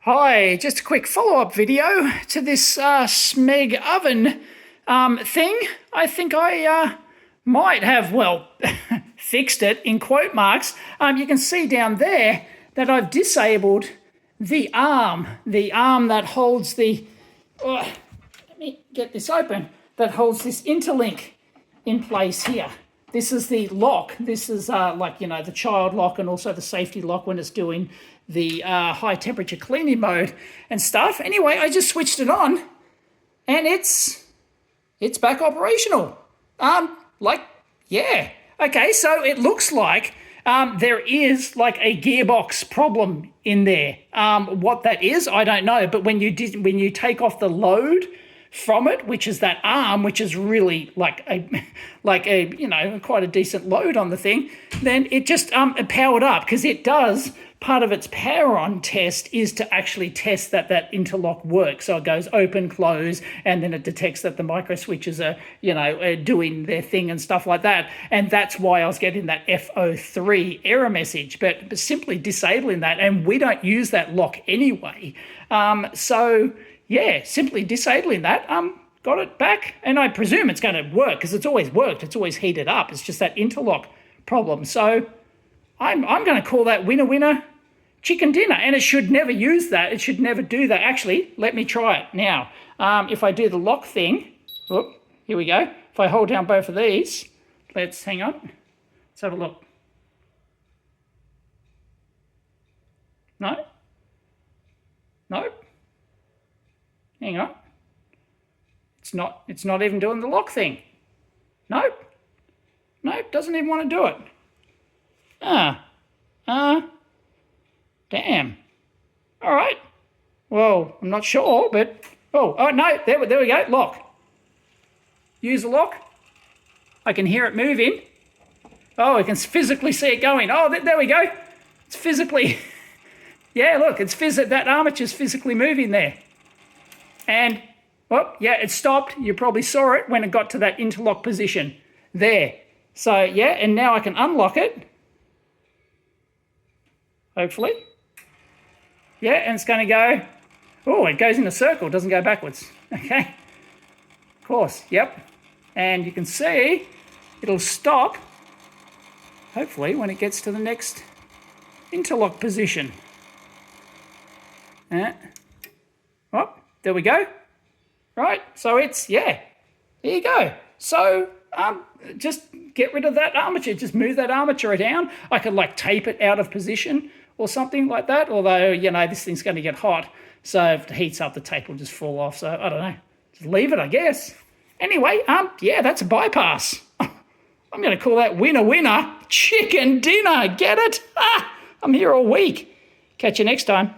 Hi, just a quick follow-up video to this Smeg oven thing. I think I might have, well, fixed it in quote marks. You can see down there that I've disabled the arm that holds the, let me get this open, that holds this interlink in place here. This is the lock. This is the child lock and also the safety lock when it's doing the high temperature cleaning mode and stuff. Anyway, I just switched it on and it's back operational. Yeah. Okay, so it looks like there is like a gearbox problem in there. What that is, I don't know. But when you take off the load from it, which is that arm, which is really like a quite a decent load on the thing, then it just powered up, because it does, part of its power on test is to actually test that interlock works. So it goes open, close, and then it detects that the micro switches are doing their thing and stuff like that. And that's why I was getting that F03 error message. But simply disabling that, and we don't use that lock anyway. So yeah, simply disabling that, got it back, and I presume it's going to work because it's always worked. It's always heated up. It's just that interlock problem. So I'm going to call that winner chicken dinner, and it should never use that. It should never do that. Actually, let me try it now. If I do the lock thing, here we go. If I hold down both of these, hang on. Let's have a look. No. Nope. Hang on. It's not even doing the lock thing. Nope. Doesn't even want to do it. Damn. All right. Well, I'm not sure, but oh no, there we go. Lock. Use the lock. I can hear it moving. Oh, I can physically see it going. Oh, there we go. It's physically. Yeah, look, that armature's physically moving there. And, well, yeah, it stopped. You probably saw it when it got to that interlock position there. So, yeah, and now I can unlock it. Hopefully. Yeah, and it's going to go, oh, it goes in a circle, doesn't go backwards. Okay. Of course, yep. And you can see it'll stop, hopefully, when it gets to the next interlock position. Oh, there we go. Right, so it's, yeah, there you go. So just get rid of that armature. Just move that armature down. I could like tape it out of position or something like that, although, this thing's going to get hot. So if it heats up, the tape will just fall off. So I don't know. Just leave it, I guess. Anyway, yeah, that's a bypass. I'm going to call that winner chicken dinner. Get it? I'm here all week. Catch you next time.